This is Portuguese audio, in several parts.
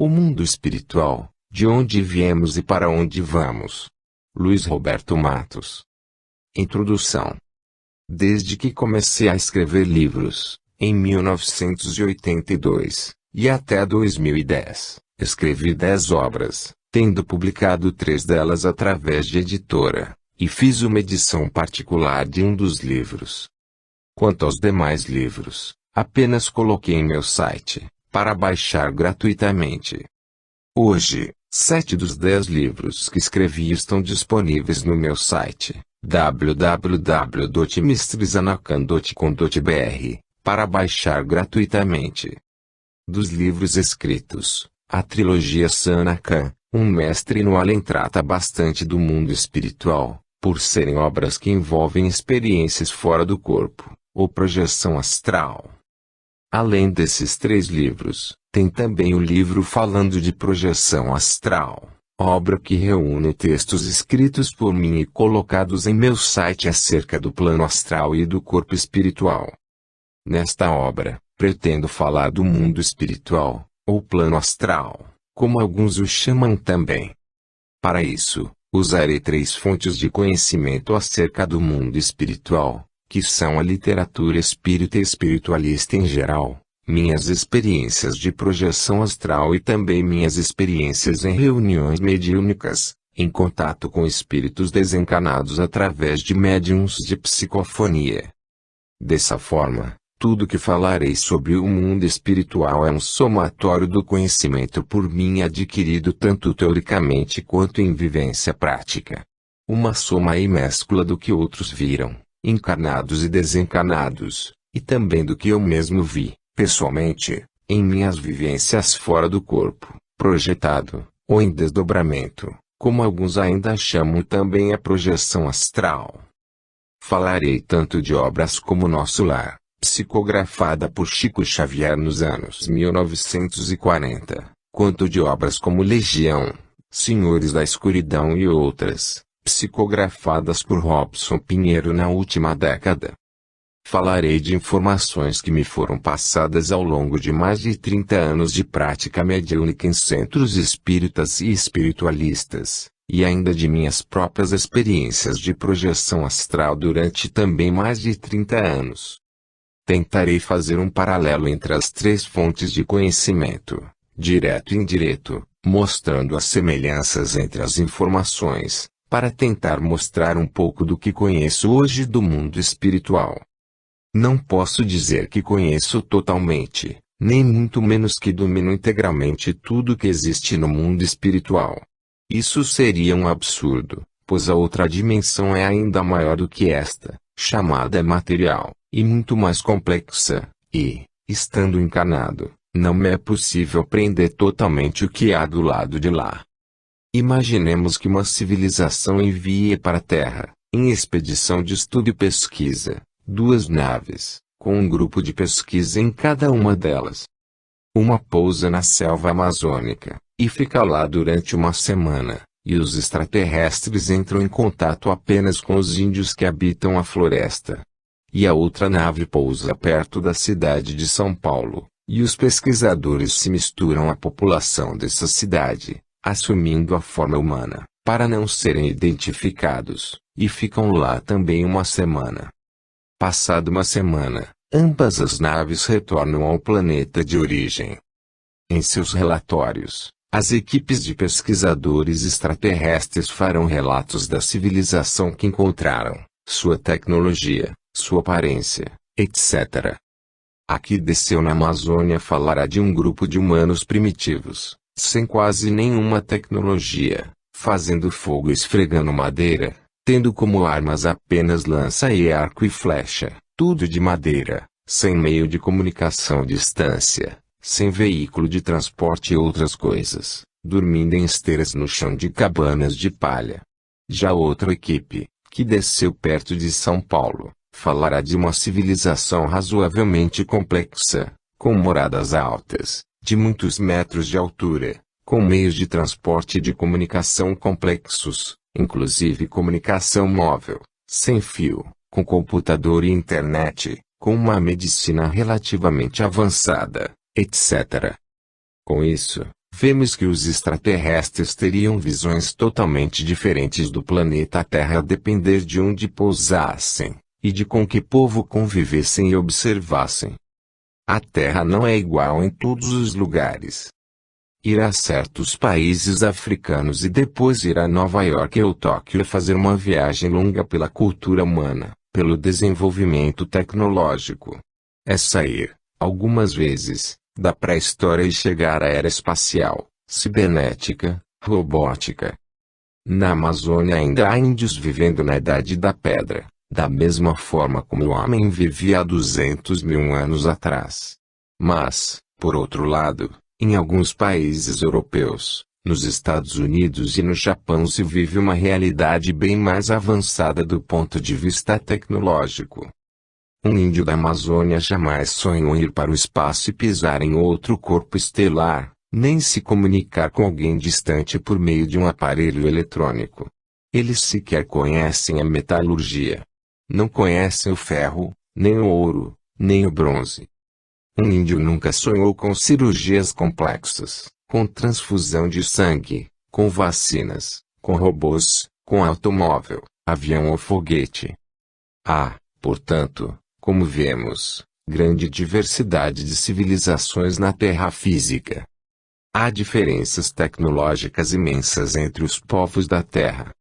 O mundo espiritual, de onde viemos e para onde vamos. Luiz Roberto Matos. Introdução. Desde que comecei a escrever livros, em 1982, e até 2010, escrevi 10 obras, tendo publicado 3 delas através de editora, e fiz uma edição particular de um dos livros. Quanto aos demais livros, apenas coloquei em meu site, para baixar gratuitamente. Hoje, 7 dos 10 livros que escrevi estão disponíveis no meu site, www.mestresanakan.com.br, para baixar gratuitamente. Dos livros escritos, a trilogia Sanakan, um mestre no além, trata bastante do mundo espiritual, por serem obras que envolvem experiências fora do corpo, ou projeção astral. Além desses 3 livros, tem também o livro falando de projeção astral, obra que reúne textos escritos por mim e colocados em meu site acerca do plano astral e do corpo espiritual. Nesta obra, pretendo falar do mundo espiritual, ou plano astral, como alguns o chamam também. Para isso, usarei 3 fontes de conhecimento acerca do mundo espiritual, que são a literatura espírita e espiritualista em geral, minhas experiências de projeção astral e também minhas experiências em reuniões mediúnicas, em contato com espíritos desencarnados através de médiuns de psicofonia. Dessa forma, tudo que falarei sobre o mundo espiritual é um somatório do conhecimento por mim adquirido tanto teoricamente quanto em vivência prática. Uma soma e mescla do que outros viram, encarnados e desencarnados, e também do que eu mesmo vi, pessoalmente, em minhas vivências fora do corpo, projetado, ou em desdobramento, como alguns ainda chamam também a projeção astral. Falarei tanto de obras como Nosso Lar, psicografada por Chico Xavier nos anos 1940, quanto de obras como Legião, Senhores da Escuridão e outras, psicografadas por Robson Pinheiro na última década. Falarei de informações que me foram passadas ao longo de mais de 30 anos de prática mediúnica em centros espíritas e espiritualistas, e ainda de minhas próprias experiências de projeção astral durante também mais de 30 anos. Tentarei fazer um paralelo entre as 3 fontes de conhecimento, direto e indireto, mostrando as semelhanças entre as informações, para tentar mostrar um pouco do que conheço hoje do mundo espiritual. Não posso dizer que conheço totalmente, nem muito menos que domino integralmente tudo que existe no mundo espiritual. Isso seria um absurdo, pois a outra dimensão é ainda maior do que esta, chamada material, e muito mais complexa, e, estando encarnado, não me é possível aprender totalmente o que há do lado de lá. Imaginemos que uma civilização envie para a Terra, em expedição de estudo e pesquisa, 2 naves, com um grupo de pesquisa em cada uma delas. Uma pousa na selva amazônica, e fica lá durante uma semana, e os extraterrestres entram em contato apenas com os índios que habitam a floresta. E a outra nave pousa perto da cidade de São Paulo, e os pesquisadores se misturam à população dessa cidade, assumindo a forma humana, para não serem identificados, e ficam lá também uma semana. Passada uma semana, ambas as naves retornam ao planeta de origem. Em seus relatórios, as equipes de pesquisadores extraterrestres farão relatos da civilização que encontraram, sua tecnologia, sua aparência, etc. A que desceu na Amazônia falará de um grupo de humanos primitivos, sem quase nenhuma tecnologia, fazendo fogo e esfregando madeira, tendo como armas apenas lança e arco e flecha, tudo de madeira, sem meio de comunicação à distância, sem veículo de transporte e outras coisas, dormindo em esteiras no chão de cabanas de palha. Já outra equipe, que desceu perto de São Paulo, falará de uma civilização razoavelmente complexa, com moradas altas, de muitos metros de altura, com meios de transporte e de comunicação complexos, inclusive comunicação móvel, sem fio, com computador e internet, com uma medicina relativamente avançada, etc. Com isso, vemos que os extraterrestres teriam visões totalmente diferentes do planeta Terra a depender de onde pousassem, e de com que povo convivessem e observassem. A Terra não é igual em todos os lugares. Ir a certos países africanos e depois ir a Nova York ou Tóquio é fazer uma viagem longa pela cultura humana, pelo desenvolvimento tecnológico. É sair, algumas vezes, da pré-história e chegar à era espacial, cibernética, robótica. Na Amazônia ainda há índios vivendo na Idade da Pedra, da mesma forma como o homem vivia há 200.000 anos atrás. Mas, por outro lado, em alguns países europeus, nos Estados Unidos e no Japão se vive uma realidade bem mais avançada do ponto de vista tecnológico. Um índio da Amazônia jamais sonhou em ir para o espaço e pisar em outro corpo estelar, nem se comunicar com alguém distante por meio de um aparelho eletrônico. Eles sequer conhecem a metalurgia. Não conhecem o ferro, nem o ouro, nem o bronze. Um índio nunca sonhou com cirurgias complexas, com transfusão de sangue, com vacinas, com robôs, com automóvel, avião ou foguete. Há, portanto, como vemos, grande diversidade de civilizações na Terra física. Há diferenças tecnológicas imensas entre os povos da Terra.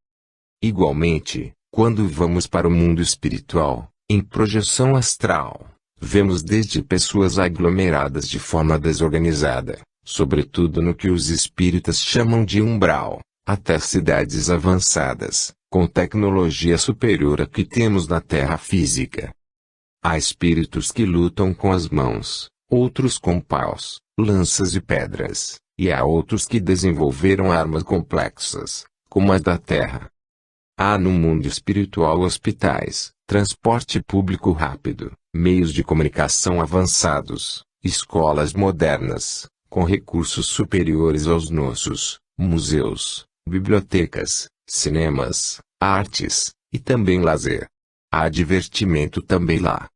Igualmente, quando vamos para o mundo espiritual, em projeção astral, vemos desde pessoas aglomeradas de forma desorganizada, sobretudo no que os espíritas chamam de umbral, até cidades avançadas, com tecnologia superior à que temos na Terra física. Há espíritos que lutam com as mãos, outros com paus, lanças e pedras, e há outros que desenvolveram armas complexas, como as da Terra. Há no mundo espiritual hospitais, transporte público rápido, meios de comunicação avançados, escolas modernas, com recursos superiores aos nossos, museus, bibliotecas, cinemas, artes, e também lazer. Há divertimento também lá.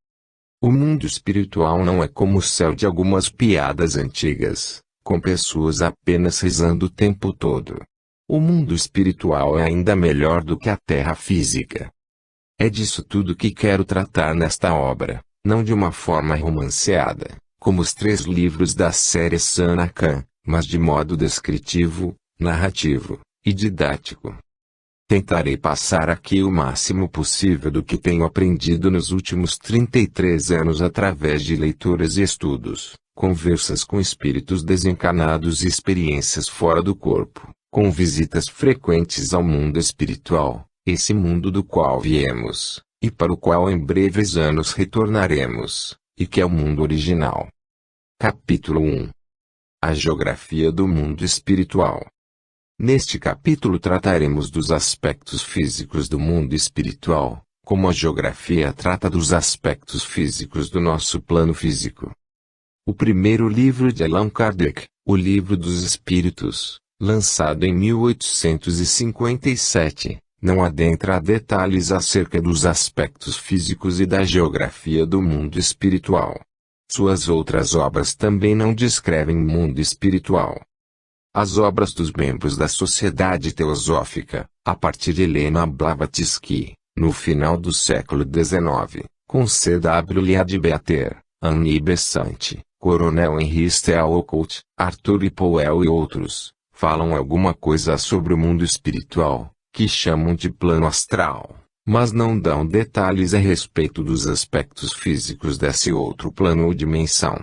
O mundo espiritual não é como o céu de algumas piadas antigas, com pessoas apenas rezando o tempo todo. O mundo espiritual é ainda melhor do que a Terra física. É disso tudo que quero tratar nesta obra, não de uma forma romanceada, como os 3 livros da série Sanakhan, mas de modo descritivo, narrativo e didático. Tentarei passar aqui o máximo possível do que tenho aprendido nos últimos 33 anos através de leituras e estudos, conversas com espíritos desencarnados e experiências fora do corpo, com visitas frequentes ao mundo espiritual, esse mundo do qual viemos, e para o qual em breves anos retornaremos, e que é o mundo original. Capítulo 1. A geografia do mundo espiritual. Neste capítulo trataremos dos aspectos físicos do mundo espiritual, como a geografia trata dos aspectos físicos do nosso plano físico. O primeiro livro de Allan Kardec, O Livro dos Espíritos, lançado em 1857, não adentra a detalhes acerca dos aspectos físicos e da geografia do mundo espiritual. Suas outras obras também não descrevem mundo espiritual. As obras dos membros da Sociedade Teosófica, a partir de Helena Blavatsky, no final do século XIX, com C.W. Leadbeater, Annie Besant, Coronel Henry Stelcoat, Arthur Powell e outros, falam alguma coisa sobre o mundo espiritual, que chamam de plano astral, mas não dão detalhes a respeito dos aspectos físicos desse outro plano ou dimensão.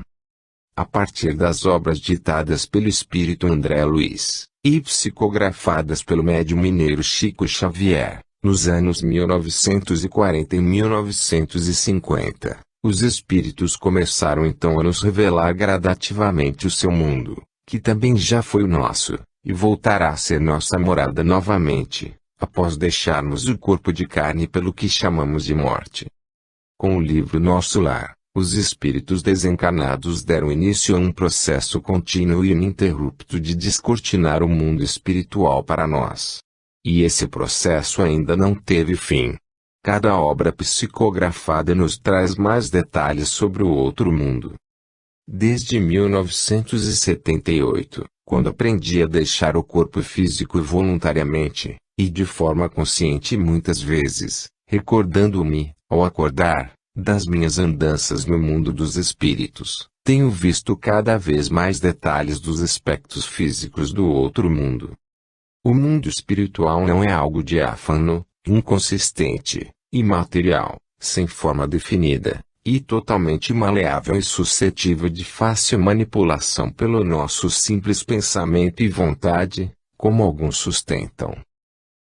A partir das obras ditadas pelo espírito André Luiz, e psicografadas pelo médium mineiro Chico Xavier, nos anos 1940 e 1950, os espíritos começaram então a nos revelar gradativamente o seu mundo, que também já foi o nosso, e voltará a ser nossa morada novamente, após deixarmos o corpo de carne pelo que chamamos de morte. Com o livro Nosso Lar, os espíritos desencarnados deram início a um processo contínuo e ininterrupto de descortinar o mundo espiritual para nós. E esse processo ainda não teve fim. Cada obra psicografada nos traz mais detalhes sobre o outro mundo. Desde 1978, Quando aprendi a deixar o corpo físico voluntariamente, e de forma consciente muitas vezes, recordando-me, ao acordar, das minhas andanças no mundo dos espíritos, tenho visto cada vez mais detalhes dos aspectos físicos do outro mundo. O mundo espiritual não é algo diáfano, inconsistente, imaterial, sem forma definida, e totalmente maleável e suscetível de fácil manipulação pelo nosso simples pensamento e vontade, como alguns sustentam.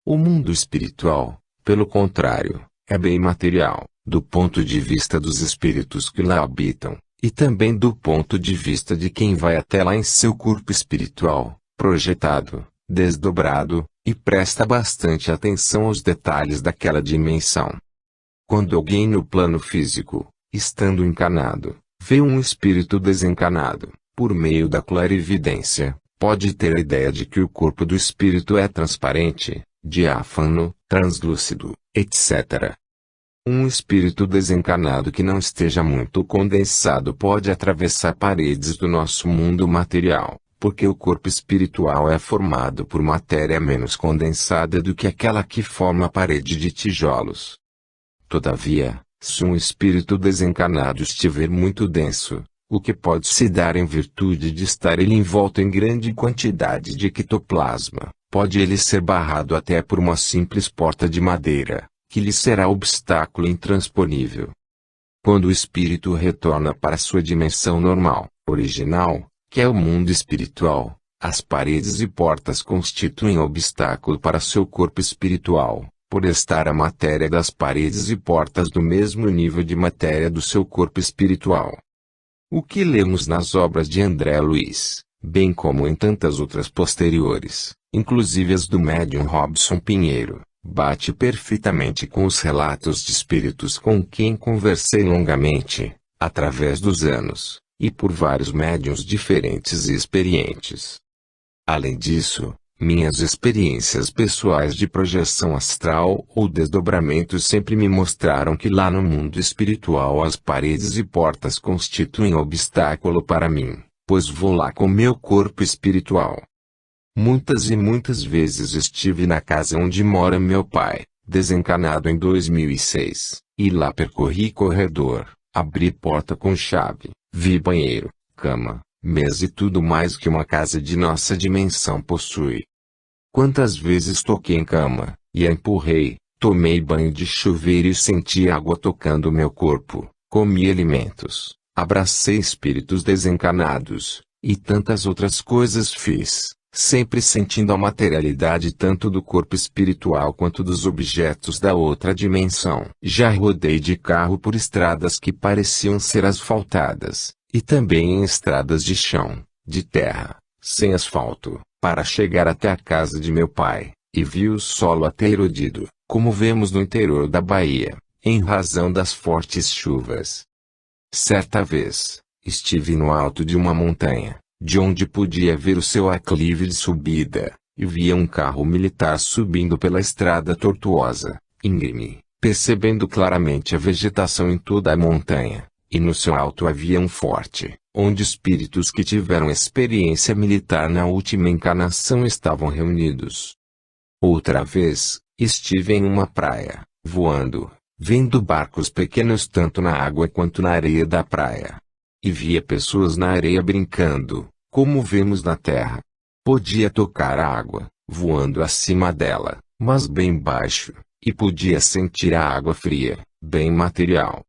O mundo espiritual, pelo contrário, é bem material, do ponto de vista dos espíritos que lá habitam, e também do ponto de vista de quem vai até lá em seu corpo espiritual, projetado, desdobrado, e presta bastante atenção aos detalhes daquela dimensão. Quando alguém no plano físico, estando encarnado, vê um espírito desencarnado, por meio da clarividência, pode ter a ideia de que o corpo do espírito é transparente, diáfano, translúcido, etc. Um espírito desencarnado que não esteja muito condensado pode atravessar paredes do nosso mundo material, porque o corpo espiritual é formado por matéria menos condensada do que aquela que forma a parede de tijolos. Todavia, se um espírito desencarnado estiver muito denso, o que pode se dar em virtude de estar ele envolto em grande quantidade de ectoplasma, pode ele ser barrado até por uma simples porta de madeira, que lhe será obstáculo intransponível. Quando o espírito retorna para sua dimensão normal, original, que é o mundo espiritual, as paredes e portas constituem obstáculo para seu corpo espiritual, por estar a matéria das paredes e portas do mesmo nível de matéria do seu corpo espiritual. O que lemos nas obras de André Luiz, bem como em tantas outras posteriores, inclusive as do médium Robson Pinheiro, bate perfeitamente com os relatos de espíritos com quem conversei longamente, através dos anos, e por vários médiuns diferentes e experientes. Além disso, minhas experiências pessoais de projeção astral ou desdobramento sempre me mostraram que lá no mundo espiritual as paredes e portas constituem obstáculo para mim, pois vou lá com meu corpo espiritual. Muitas e muitas vezes estive na casa onde mora meu pai, desencarnado em 2006, e lá percorri corredor, abri porta com chave, vi banheiro, cama, mesa e tudo mais que uma casa de nossa dimensão possui. Quantas vezes toquei em cama, e a empurrei, tomei banho de chuveiro e senti água tocando meu corpo, comi alimentos, abracei espíritos desencarnados, e tantas outras coisas fiz, sempre sentindo a materialidade tanto do corpo espiritual quanto dos objetos da outra dimensão. Já rodei de carro por estradas que pareciam ser asfaltadas, e também em estradas de chão, de terra, sem asfalto, para chegar até a casa de meu pai, e vi o solo até erodido, como vemos no interior da Bahia, em razão das fortes chuvas. Certa vez, estive no alto de uma montanha, de onde podia ver o seu aclive de subida, e via um carro militar subindo pela estrada tortuosa, íngreme, percebendo claramente a vegetação em toda a montanha, e no seu alto havia um forte, onde espíritos que tiveram experiência militar na última encarnação estavam reunidos. Outra vez, estive em uma praia, voando, vendo barcos pequenos tanto na água quanto na areia da praia. E via pessoas na areia brincando, como vemos na terra. Podia tocar a água, voando acima dela, mas bem baixo, e podia sentir a água fria, bem material.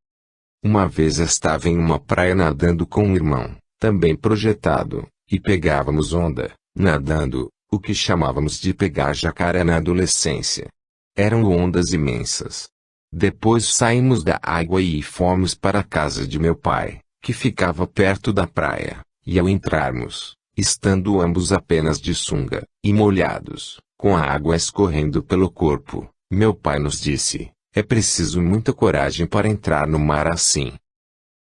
Uma vez estava em uma praia nadando com um irmão, também projetado, e pegávamos onda, nadando, o que chamávamos de pegar jacaré na adolescência. Eram ondas imensas. Depois saímos da água e fomos para a casa de meu pai, que ficava perto da praia, e ao entrarmos, estando ambos apenas de sunga, e molhados, com a água escorrendo pelo corpo, meu pai nos disse: é preciso muita coragem para entrar no mar assim.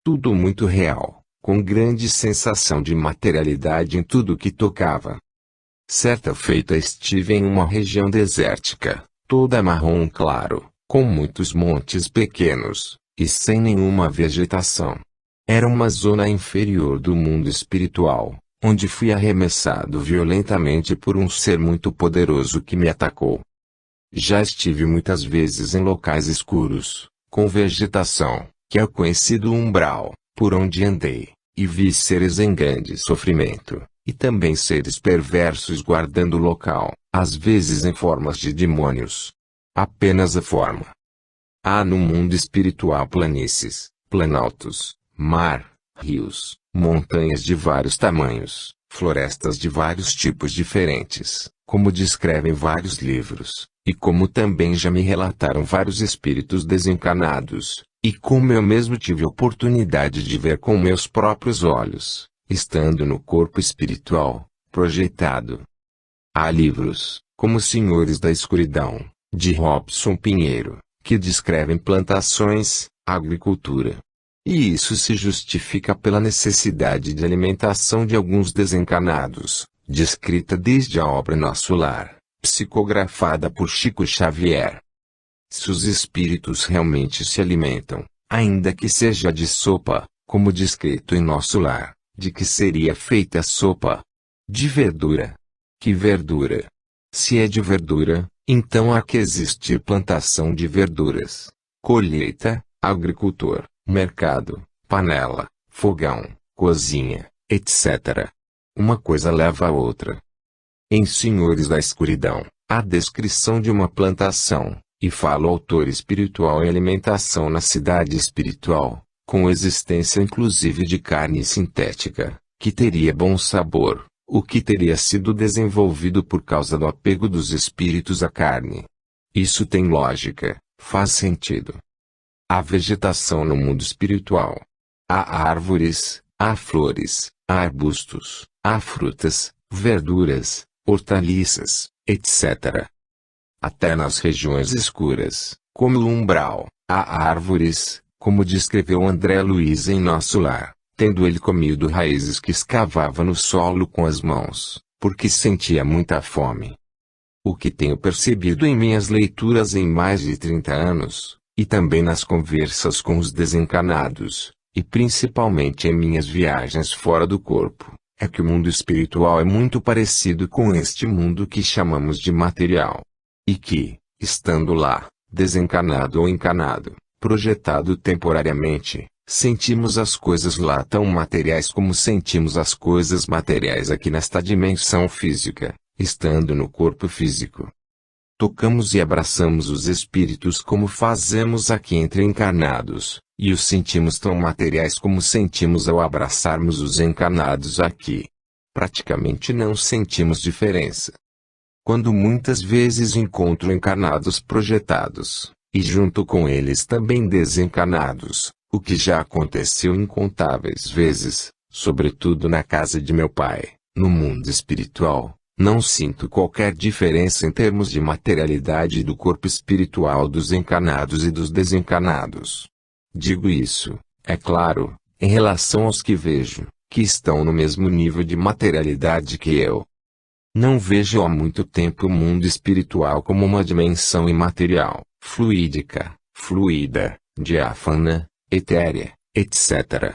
Tudo muito real, com grande sensação de materialidade em tudo que tocava. Certa feita estive em uma região desértica, toda marrom claro, com muitos montes pequenos, e sem nenhuma vegetação. Era uma zona inferior do mundo espiritual, onde fui arremessado violentamente por um ser muito poderoso que me atacou. Já estive muitas vezes em locais escuros, com vegetação, que é o conhecido umbral, por onde andei, e vi seres em grande sofrimento, e também seres perversos guardando o local, às vezes em formas de demônios. Apenas a forma. Há no mundo espiritual planícies, planaltos, mar, rios, montanhas de vários tamanhos, florestas de vários tipos diferentes, como descrevem vários livros, e como também já me relataram vários espíritos desencarnados, e como eu mesmo tive oportunidade de ver com meus próprios olhos, estando no corpo espiritual, projetado. Há livros, como Senhores da Escuridão, de Robson Pinheiro, que descrevem plantações, agricultura. E isso se justifica pela necessidade de alimentação de alguns desencarnados, descrita desde a obra Nosso Lar, psicografada por Chico Xavier. Se os espíritos realmente se alimentam, ainda que seja de sopa, como descrito em Nosso Lar, de que seria feita a sopa? De verdura. Que verdura? Se é de verdura, então há que existir plantação de verduras, colheita, agricultor, mercado, panela, fogão, cozinha, etc. Uma coisa leva a outra. Em Senhores da Escuridão, há descrição de uma plantação, e fala o autor espiritual em alimentação na cidade espiritual, com existência inclusive de carne sintética, que teria bom sabor, o que teria sido desenvolvido por causa do apego dos espíritos à carne. Isso tem lógica, faz sentido. Há vegetação no mundo espiritual. Há árvores, há flores, há arbustos, há frutas, verduras, hortaliças, etc. Até nas regiões escuras, como o umbral, há árvores, como descreveu André Luiz em Nosso Lar, tendo ele comido raízes que escavava no solo com as mãos, porque sentia muita fome. O que tenho percebido em minhas leituras em mais de 30 anos, e também nas conversas com os desencarnados, e principalmente em minhas viagens fora do corpo, é que o mundo espiritual é muito parecido com este mundo que chamamos de material. E que, estando lá, desencarnado ou encarnado, projetado temporariamente, sentimos as coisas lá tão materiais como sentimos as coisas materiais aqui nesta dimensão física, estando no corpo físico. Tocamos e abraçamos os espíritos como fazemos aqui entre encarnados, e os sentimos tão materiais como sentimos ao abraçarmos os encarnados aqui. Praticamente não sentimos diferença. Quando muitas vezes encontro encarnados projetados, e junto com eles também desencarnados, o que já aconteceu incontáveis vezes, sobretudo na casa de meu pai, no mundo espiritual, não sinto qualquer diferença em termos de materialidade do corpo espiritual dos encarnados e dos desencarnados. Digo isso, é claro, em relação aos que vejo, que estão no mesmo nível de materialidade que eu. Não vejo há muito tempo o mundo espiritual como uma dimensão imaterial, fluídica, fluida, diáfana, etérea, etc.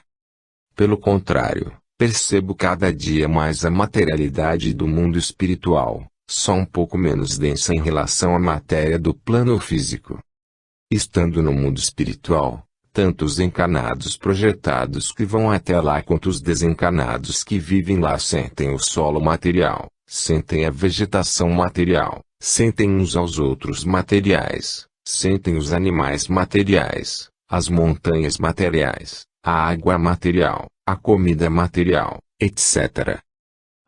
Pelo contrário, percebo cada dia mais a materialidade do mundo espiritual, só um pouco menos densa em relação à matéria do plano físico. Estando no mundo espiritual, tanto os encarnados projetados que vão até lá quanto os desencarnados que vivem lá sentem o solo material, sentem a vegetação material, sentem uns aos outros materiais, sentem os animais materiais, as montanhas materiais, a água material, a comida material, etc.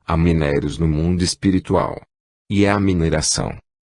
Há minérios no mundo espiritual. E é a mineração.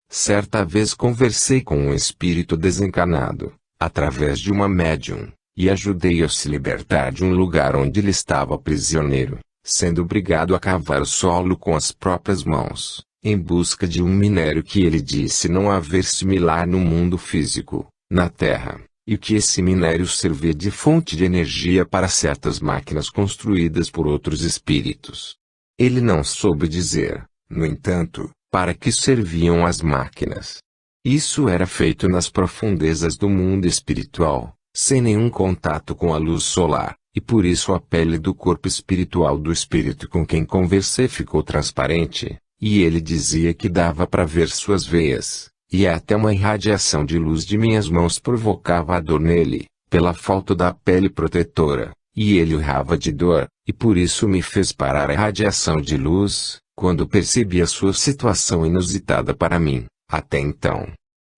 Certa vez conversei com um espírito desencarnado, através de uma médium, e ajudei-o a se libertar de um lugar onde ele estava prisioneiro, sendo obrigado a cavar o solo com as próprias mãos, em busca de um minério que ele disse não haver similar no mundo físico, na Terra, e que esse minério servia de fonte de energia para certas máquinas construídas por outros espíritos. Ele não soube dizer, no entanto, para que serviam as máquinas. Isso era feito nas profundezas do mundo espiritual, sem nenhum contato com a luz solar, e por isso a pele do corpo espiritual do espírito com quem conversei ficou transparente, e ele dizia que dava para ver suas veias, e até uma irradiação de luz de minhas mãos provocava a dor nele, pela falta da pele protetora, e ele urrava de dor, e por isso me fez parar a radiação de luz, quando percebi a sua situação inusitada para mim, até então.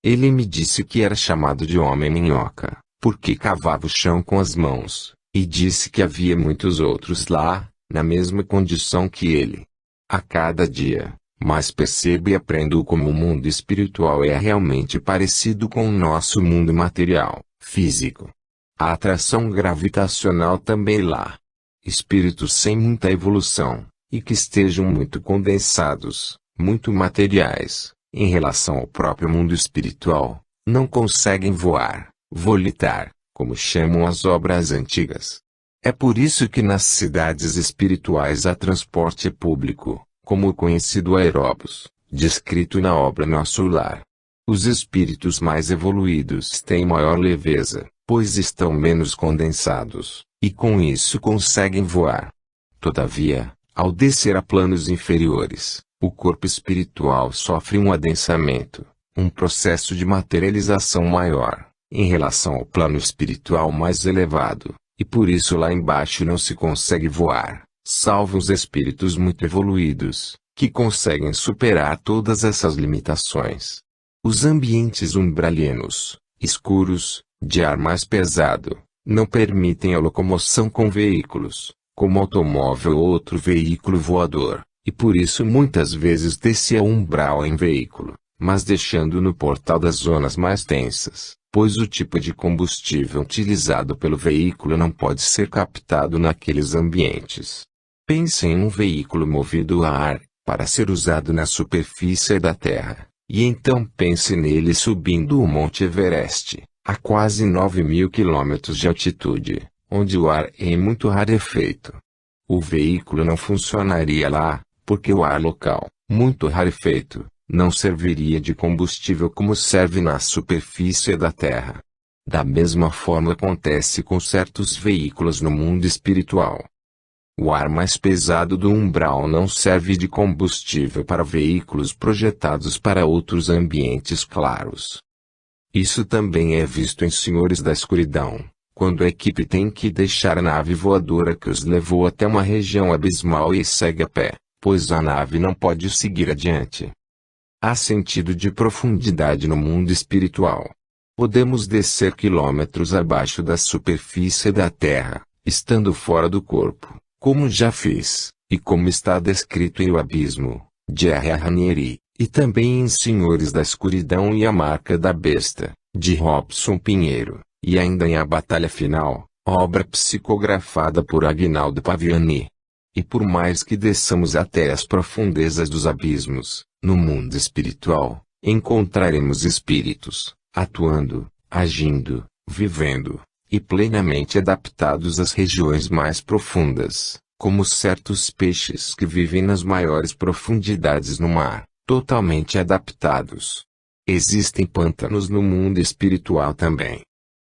Ele me disse que era chamado de homem-minhoca, porque cavava o chão com as mãos, e disse que havia muitos outros lá, na mesma condição que ele. A cada dia, mais percebo e aprendo como o mundo espiritual é realmente parecido com o nosso mundo material, físico. A atração gravitacional também lá. Espíritos sem muita evolução, e que estejam muito condensados, muito materiais, em relação ao próprio mundo espiritual, não conseguem voar, volitar, como chamam as obras antigas. É por isso que nas cidades espirituais há transporte público, como o conhecido aeróbus, descrito na obra Nosso Lar. Os espíritos mais evoluídos têm maior leveza, pois estão menos condensados, e com isso conseguem voar. Todavia, ao descer a planos inferiores, o corpo espiritual sofre um adensamento, um processo de materialização maior, em relação ao plano espiritual mais elevado, e por isso lá embaixo não se consegue voar, salvo os espíritos muito evoluídos, que conseguem superar todas essas limitações. Os ambientes umbralinos, escuros, de ar mais pesado, não permitem a locomoção com veículos, como automóvel ou outro veículo voador, e por isso muitas vezes desce a umbral em veículo, mas deixando no portal das zonas mais tensas, pois o tipo de combustível utilizado pelo veículo não pode ser captado naqueles ambientes. Pense em um veículo movido a ar, para ser usado na superfície da Terra, e então pense nele subindo o Monte Everest, a quase 9.000 quilômetros de altitude, onde o ar é muito rarefeito. O veículo não funcionaria lá, porque o ar local, muito rarefeito, não serviria de combustível como serve na superfície da Terra. Da mesma forma acontece com certos veículos no mundo espiritual. O ar mais pesado do umbral não serve de combustível para veículos projetados para outros ambientes claros. Isso também é visto em Senhores da Escuridão, quando a equipe tem que deixar a nave voadora que os levou até uma região abismal e segue a pé, pois a nave não pode seguir adiante. Há sentido de profundidade no mundo espiritual. Podemos descer quilômetros abaixo da superfície da Terra, estando fora do corpo, como já fiz, e como está descrito em O Abismo, de R. Ranieri, e também em Senhores da Escuridão e a Marca da Besta, de Robson Pinheiro, e ainda em A Batalha Final, obra psicografada por Aguinaldo Paviani. E por mais que desçamos até as profundezas dos abismos, no mundo espiritual, encontraremos espíritos, atuando, agindo, vivendo, e plenamente adaptados às regiões mais profundas, como certos peixes que vivem nas maiores profundidades no mar, totalmente adaptados. Existem pântanos no mundo espiritual também.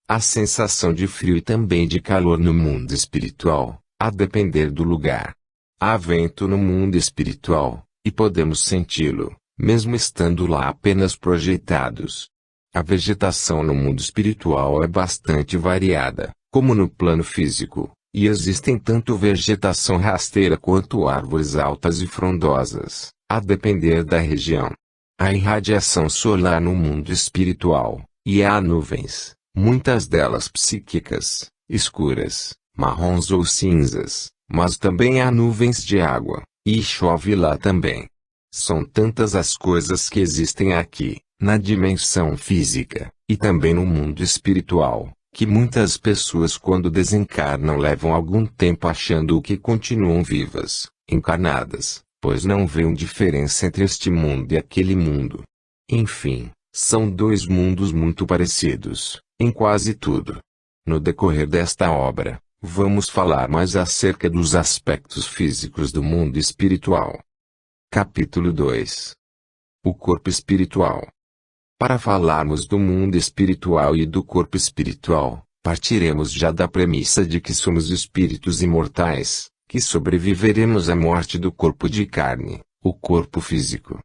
A sensação de frio e também de calor no mundo espiritual, a depender do lugar. Há vento no mundo espiritual, e podemos senti-lo, mesmo estando lá apenas projetados. A vegetação no mundo espiritual é bastante variada, como no plano físico, e existem tanto vegetação rasteira quanto árvores altas e frondosas, a depender da região. Há irradiação solar no mundo espiritual, e há nuvens, muitas delas psíquicas, escuras, marrons ou cinzas, mas também há nuvens de água, e chove lá também. São tantas as coisas que existem aqui, na dimensão física, e também no mundo espiritual, que muitas pessoas quando desencarnam levam algum tempo achando que continuam vivas, encarnadas, pois não veem diferença entre este mundo e aquele mundo. Enfim, são dois mundos muito parecidos, em quase tudo. No decorrer desta obra, vamos falar mais acerca dos aspectos físicos do mundo espiritual. Capítulo 2. O corpo espiritual. Para falarmos do mundo espiritual e do corpo espiritual, partiremos já da premissa de que somos espíritos imortais, que sobreviveremos à morte do corpo de carne, o corpo físico.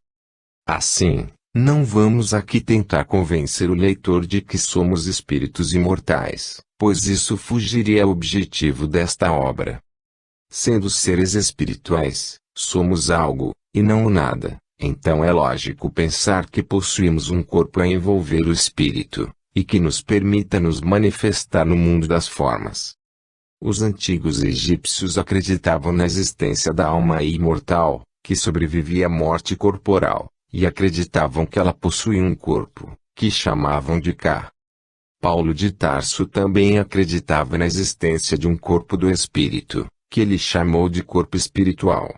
Assim, não vamos aqui tentar convencer o leitor de que somos espíritos imortais, pois isso fugiria ao objetivo desta obra. Sendo seres espirituais, somos algo, e não o nada, então é lógico pensar que possuímos um corpo a envolver o espírito, e que nos permita nos manifestar no mundo das formas. Os antigos egípcios acreditavam na existência da alma imortal, que sobrevivia à morte corporal, e acreditavam que ela possuía um corpo, que chamavam de Ka. Paulo de Tarso também acreditava na existência de um corpo do espírito, que ele chamou de corpo espiritual.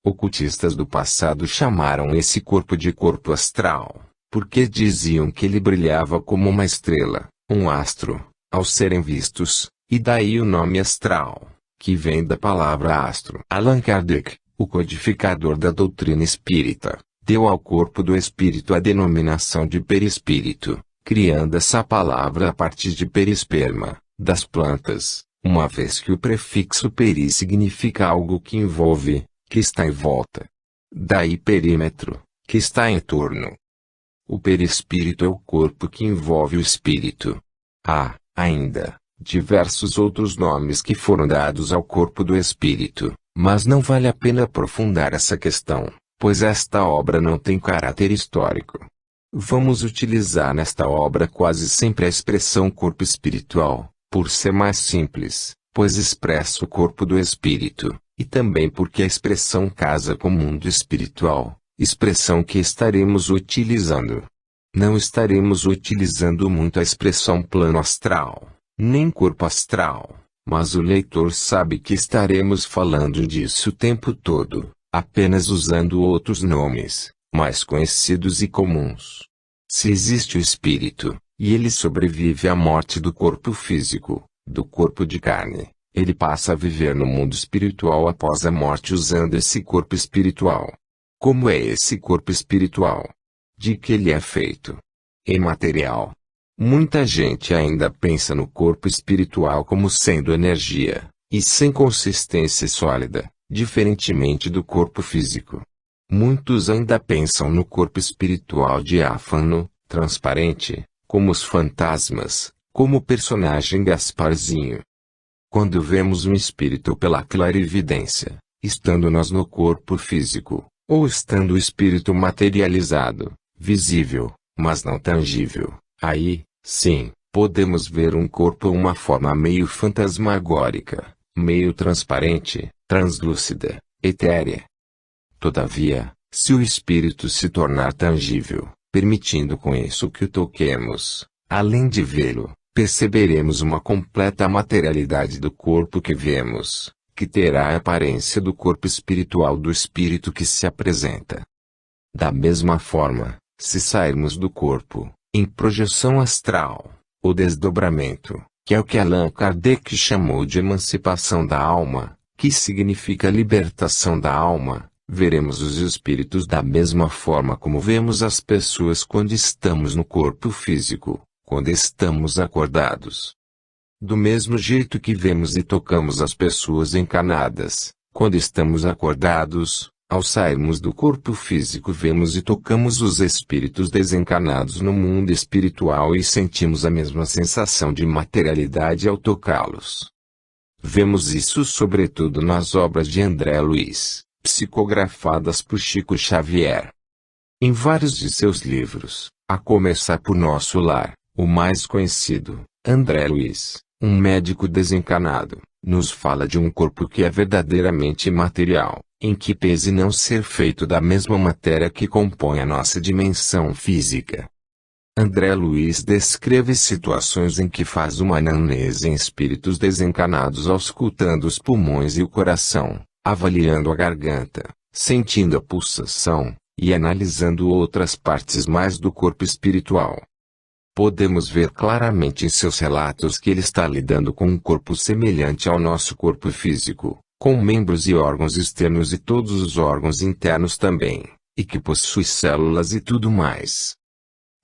Ocultistas do passado chamaram esse corpo de corpo astral, porque diziam que ele brilhava como uma estrela, um astro, ao serem vistos, e daí o nome astral, que vem da palavra astro. Allan Kardec, o codificador da doutrina espírita, deu ao corpo do espírito a denominação de perispírito, criando essa palavra a partir de perisperma, das plantas, uma vez que o prefixo peri significa algo que envolve, que está em volta. Daí perímetro, que está em torno. O perispírito é o corpo que envolve o espírito. Há, ainda, diversos outros nomes que foram dados ao corpo do espírito, mas não vale a pena aprofundar essa questão, pois esta obra não tem caráter histórico. Vamos utilizar nesta obra quase sempre a expressão corpo espiritual, por ser mais simples, pois expressa o corpo do espírito, e também porque a expressão casa com o mundo espiritual, expressão que estaremos utilizando. Não estaremos utilizando muito a expressão plano astral, nem corpo astral, mas o leitor sabe que estaremos falando disso o tempo todo, apenas usando outros nomes, mais conhecidos e comuns. Se existe o espírito, e ele sobrevive à morte do corpo físico, do corpo de carne, ele passa a viver no mundo espiritual após a morte usando esse corpo espiritual. Como é esse corpo espiritual? De que ele é feito? Imaterial. Muita gente ainda pensa no corpo espiritual como sendo energia, e sem consistência sólida, diferentemente do corpo físico. Muitos ainda pensam no corpo espiritual diáfano, transparente, como os fantasmas, como o personagem Gasparzinho. Quando vemos um espírito pela clarividência, estando nós no corpo físico, ou estando o espírito materializado, visível, mas não tangível, aí, sim, podemos ver um corpo ou uma forma meio fantasmagórica, meio transparente, translúcida, etérea. Todavia, se o espírito se tornar tangível, permitindo com isso que o toquemos, além de vê-lo, perceberemos uma completa materialidade do corpo que vemos, que terá a aparência do corpo espiritual do espírito que se apresenta. Da mesma forma, se sairmos do corpo, em projeção astral, o desdobramento, que é o que Allan Kardec chamou de emancipação da alma, que significa libertação da alma, veremos os espíritos da mesma forma como vemos as pessoas quando estamos no corpo físico, quando estamos acordados. Do mesmo jeito que vemos e tocamos as pessoas encarnadas, quando estamos acordados, ao sairmos do corpo físico vemos e tocamos os espíritos desencarnados no mundo espiritual e sentimos a mesma sensação de materialidade ao tocá-los. Vemos isso sobretudo nas obras de André Luiz, psicografadas por Chico Xavier. Em vários de seus livros, a começar por Nosso Lar, o mais conhecido, André Luiz, um médico desencarnado, nos fala de um corpo que é verdadeiramente material, em que pese não ser feito da mesma matéria que compõe a nossa dimensão física. André Luiz descreve situações em que faz uma anamnese em espíritos desencarnados auscultando os pulmões e o coração, avaliando a garganta, sentindo a pulsação, e analisando outras partes mais do corpo espiritual. Podemos ver claramente em seus relatos que ele está lidando com um corpo semelhante ao nosso corpo físico, com membros e órgãos externos e todos os órgãos internos também, e que possui células e tudo mais.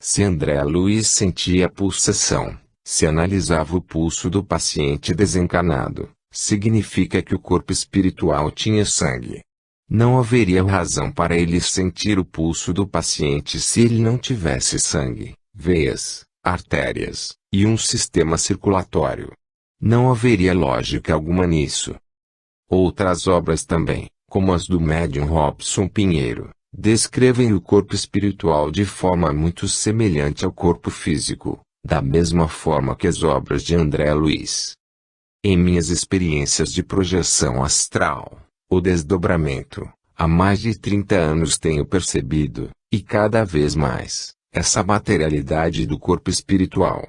Se André Luiz sentia a pulsação, Se analisava o pulso do paciente desencarnado, significa que o corpo espiritual tinha sangue. Não haveria razão para ele sentir o pulso do paciente se ele não tivesse sangue, veias, artérias, e um sistema circulatório. Não haveria lógica alguma nisso. Outras obras também, como as do médium Robson Pinheiro, descrevem o corpo espiritual de forma muito semelhante ao corpo físico, da mesma forma que as obras de André Luiz. Em minhas experiências de projeção astral, o desdobramento, há mais de 30 anos tenho percebido, e cada vez mais, essa materialidade do corpo espiritual.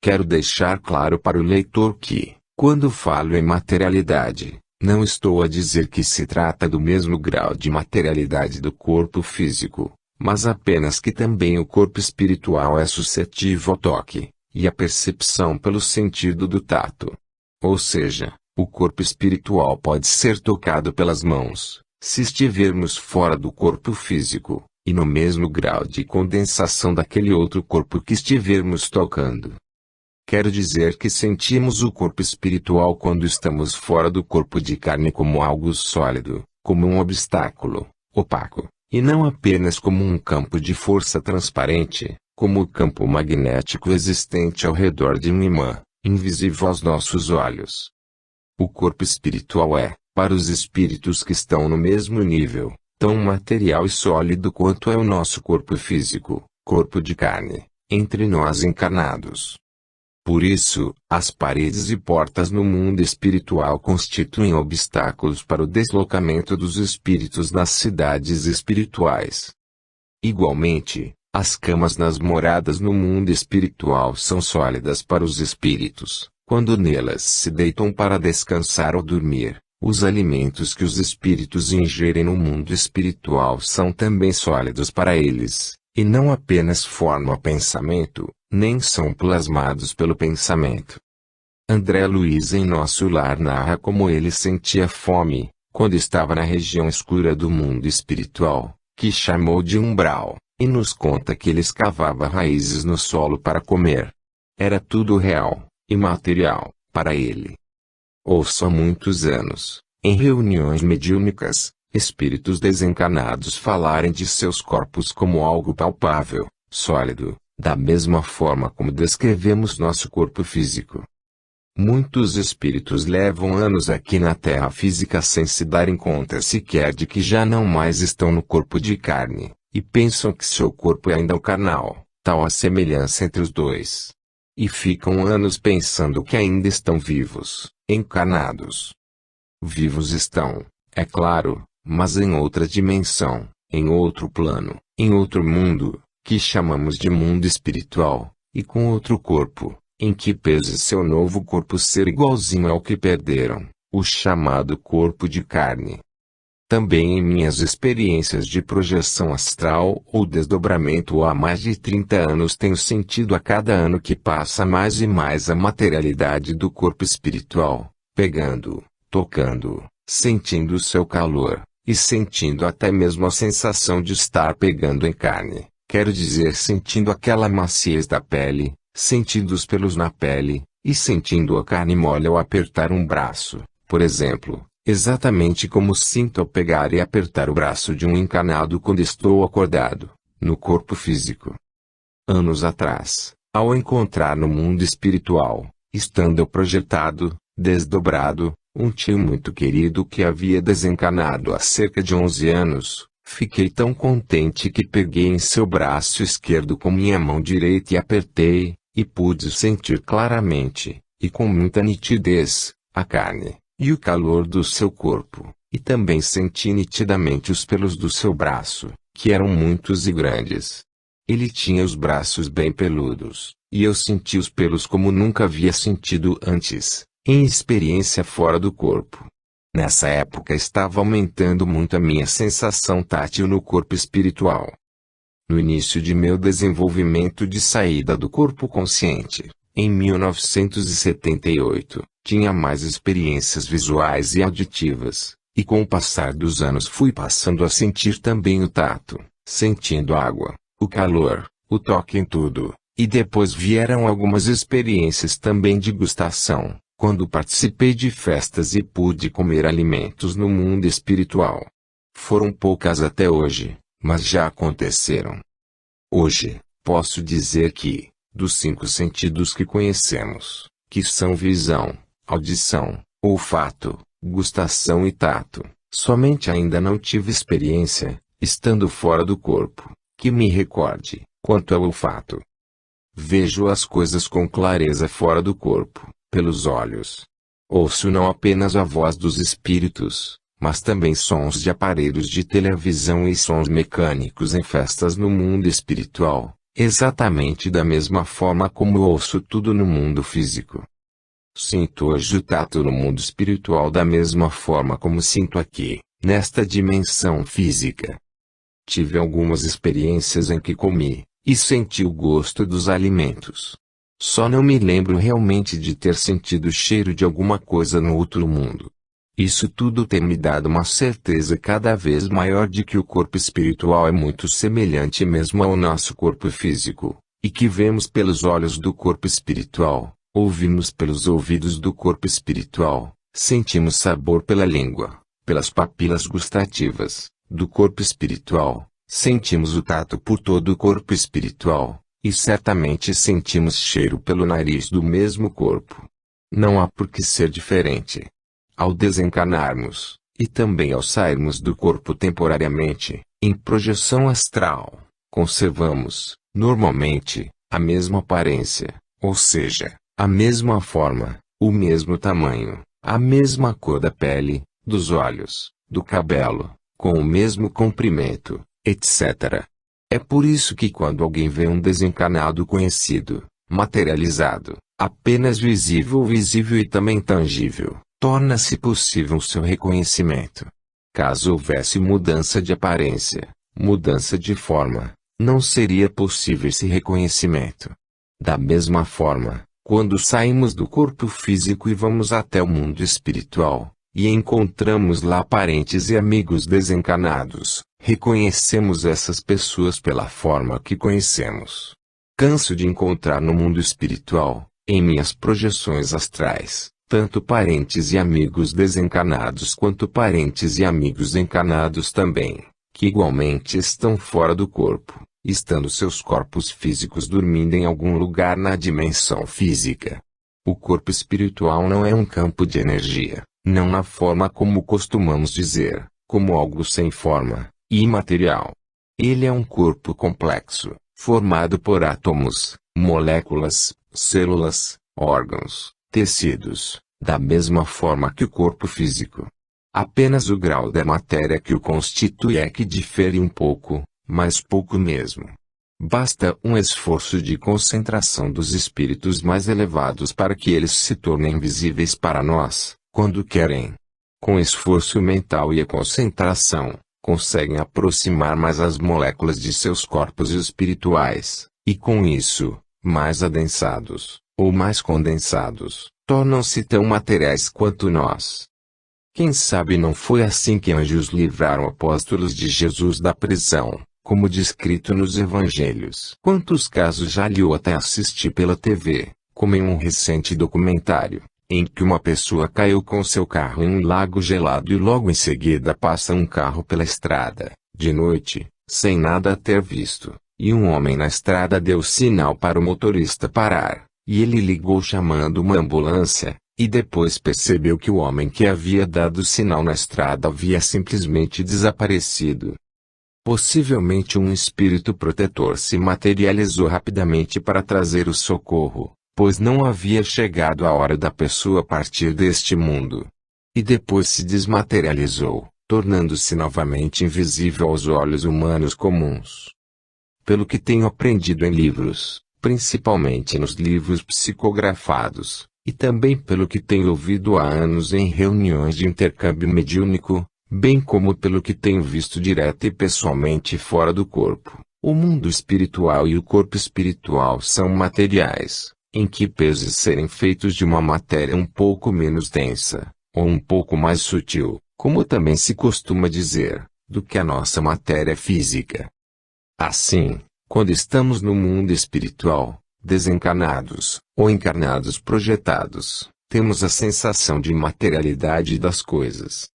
Quero deixar claro para o leitor que, quando falo em materialidade, não estou a dizer que se trata do mesmo grau de materialidade do corpo físico, mas apenas que também o corpo espiritual é suscetível ao toque, e à percepção pelo sentido do tato. Ou seja, o corpo espiritual pode ser tocado pelas mãos, se estivermos fora do corpo físico, e no mesmo grau de condensação daquele outro corpo que estivermos tocando. Quero dizer que sentimos o corpo espiritual quando estamos fora do corpo de carne como algo sólido, como um obstáculo, opaco, e não apenas como um campo de força transparente, como o campo magnético existente ao redor de um imã, invisível aos nossos olhos. O corpo espiritual é, para os espíritos que estão no mesmo nível, tão material e sólido quanto é o nosso corpo físico, corpo de carne, entre nós encarnados. Por isso, as paredes e portas no mundo espiritual constituem obstáculos para o deslocamento dos espíritos nas cidades espirituais. Igualmente, as camas nas moradas no mundo espiritual são sólidas para os espíritos, quando nelas se deitam para descansar ou dormir. Os alimentos que os espíritos ingerem no mundo espiritual são também sólidos para eles, e não apenas formam pensamento, nem são plasmados pelo pensamento. André Luiz em Nosso Lar narra como ele sentia fome, quando estava na região escura do mundo espiritual, que chamou de umbral, e nos conta que ele escavava raízes no solo para comer. Era tudo real, imaterial, para ele. Ouço há muitos anos, em reuniões mediúnicas, espíritos desencarnados falarem de seus corpos como algo palpável, sólido, da mesma forma como descrevemos nosso corpo físico. Muitos espíritos levam anos aqui na Terra física sem se darem conta sequer de que já não mais estão no corpo de carne, e pensam que seu corpo é ainda o carnal, tal a semelhança entre os dois. E ficam anos pensando que ainda estão vivos, encarnados. Vivos estão, é claro, mas em outra dimensão, em outro plano, em outro mundo, que chamamos de mundo espiritual, e com outro corpo, em que pese seu novo corpo ser igualzinho ao que perderam, o chamado corpo de carne. Também em minhas experiências de projeção astral ou desdobramento há mais de 30 anos tenho sentido a cada ano que passa mais e mais a materialidade do corpo espiritual, pegando, tocando, sentindo seu calor, e sentindo até mesmo a sensação de estar pegando em carne, quero dizer sentindo aquela maciez da pele, sentindo os pelos na pele, e sentindo a carne mole ao apertar um braço, por exemplo. Exatamente como sinto ao pegar e apertar o braço de um encarnado quando estou acordado, no corpo físico. Anos atrás, ao encontrar no mundo espiritual, estando eu projetado, desdobrado, um tio muito querido que havia desencarnado há cerca de 11 anos, fiquei tão contente que peguei em seu braço esquerdo com minha mão direita e apertei, e pude sentir claramente, e com muita nitidez, a carne e o calor do seu corpo, e também senti nitidamente os pelos do seu braço, que eram muitos e grandes. Ele tinha os braços bem peludos, e eu senti os pelos como nunca havia sentido antes, em experiência fora do corpo. Nessa época estava aumentando muito a minha sensação tátil no corpo espiritual. No início de meu desenvolvimento de saída do corpo consciente, em 1978, tinha mais experiências visuais e auditivas, e com o passar dos anos fui passando a sentir também o tato, sentindo a água, o calor, o toque em tudo, E depois vieram algumas experiências também de gustação, quando participei de festas e pude comer alimentos no mundo espiritual. Foram poucas até hoje, mas já aconteceram. Hoje, posso dizer que, dos 5 sentidos que conhecemos, que são visão, audição, olfato, gustação e tato, somente ainda não tive experiência, estando fora do corpo, que me recorde, quanto ao olfato. Vejo as coisas com clareza fora do corpo, pelos olhos. Ouço não apenas a voz dos espíritos, mas também sons de aparelhos de televisão e sons mecânicos em festas no mundo espiritual, exatamente da mesma forma como ouço tudo no mundo físico. Sinto hoje o tato no mundo espiritual da mesma forma como sinto aqui, nesta dimensão física. Tive algumas experiências em que comi, e senti o gosto dos alimentos. Só não me lembro realmente de ter sentido o cheiro de alguma coisa no outro mundo. Isso tudo tem me dado uma certeza cada vez maior de que o corpo espiritual é muito semelhante mesmo ao nosso corpo físico, e que vemos pelos olhos do corpo espiritual, ouvimos pelos ouvidos do corpo espiritual, sentimos sabor pela língua, pelas papilas gustativas, do corpo espiritual. Sentimos o tato por todo o corpo espiritual, e certamente sentimos cheiro pelo nariz do mesmo corpo. Não há por que ser diferente. Ao desencarnarmos, e também ao sairmos do corpo temporariamente, em projeção astral, conservamos, normalmente, a mesma aparência, ou seja, a mesma forma, o mesmo tamanho, a mesma cor da pele, dos olhos, do cabelo, com o mesmo comprimento, etc. É por isso que quando alguém vê um desencarnado conhecido, materializado, apenas visível e também tangível, torna-se possível o seu reconhecimento. Caso houvesse mudança de aparência, mudança de forma, não seria possível esse reconhecimento. Da mesma forma, quando saímos do corpo físico e vamos até o mundo espiritual, e encontramos lá parentes e amigos desencarnados, reconhecemos essas pessoas pela forma que conhecemos. Canso de encontrar no mundo espiritual, em minhas projeções astrais, tanto parentes e amigos desencarnados quanto parentes e amigos encarnados também, que igualmente estão fora do corpo, estando seus corpos físicos dormindo em algum lugar na dimensão física. O corpo espiritual não é um campo de energia, não na forma como costumamos dizer, como algo sem forma, imaterial. Ele é um corpo complexo, formado por átomos, moléculas, células, órgãos, tecidos, da mesma forma que o corpo físico. Apenas o grau da matéria que o constitui é que difere um pouco, mas pouco mesmo. Basta um esforço de concentração dos espíritos mais elevados para que eles se tornem visíveis para nós, quando querem. Com esforço mental e a concentração, conseguem aproximar mais as moléculas de seus corpos espirituais, e com isso, mais adensados, ou mais condensados, tornam-se tão materiais quanto nós. Quem sabe não foi assim que anjos livraram apóstolos de Jesus da prisão, como descrito nos evangelhos. Quantos casos já li ou até assisti pela TV, como em um recente documentário, em que uma pessoa caiu com seu carro em um lago gelado e logo em seguida passa um carro pela estrada, de noite, sem nada ter visto, e um homem na estrada deu sinal para o motorista parar, e ele ligou chamando uma ambulância, e depois percebeu que o homem que havia dado sinal na estrada havia simplesmente desaparecido. Possivelmente um espírito protetor se materializou rapidamente para trazer o socorro, pois não havia chegado a hora da pessoa partir deste mundo. E depois se desmaterializou, tornando-se novamente invisível aos olhos humanos comuns. Pelo que tenho aprendido em livros, principalmente nos livros psicografados, e também pelo que tenho ouvido há anos em reuniões de intercâmbio mediúnico, bem como pelo que tenho visto direta e pessoalmente fora do corpo, o mundo espiritual e o corpo espiritual são materiais, em que pesos serem feitos de uma matéria um pouco menos densa, ou um pouco mais sutil, como também se costuma dizer, do que a nossa matéria física. Assim, quando estamos no mundo espiritual, desencarnados, ou encarnados projetados, temos a sensação de materialidade das coisas.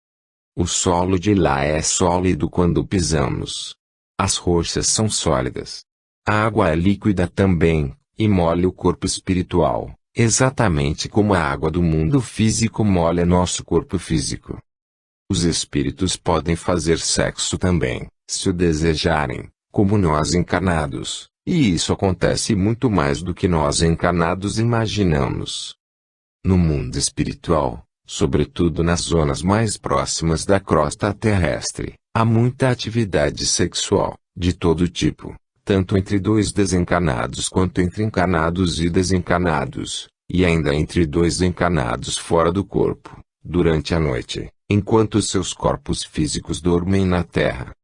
O solo de lá é sólido quando pisamos. As rochas são sólidas. A água é líquida também, e molha o corpo espiritual, exatamente como a água do mundo físico molha nosso corpo físico. Os espíritos podem fazer sexo também, se o desejarem, como nós encarnados, e isso acontece muito mais do que nós encarnados imaginamos. No mundo espiritual, sobretudo nas zonas mais próximas da crosta terrestre, há muita atividade sexual, de todo tipo, tanto entre dois desencarnados quanto entre encarnados e desencarnados, e ainda entre dois encarnados fora do corpo, durante a noite, enquanto seus corpos físicos dormem na Terra.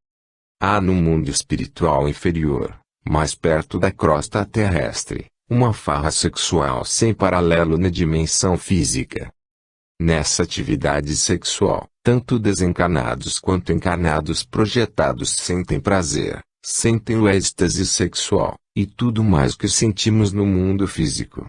Há no mundo espiritual inferior, mais perto da crosta terrestre, uma farra sexual sem paralelo na dimensão física. Nessa atividade sexual, tanto desencarnados quanto encarnados projetados sentem prazer, sentem o êxtase sexual, e tudo mais que sentimos no mundo físico.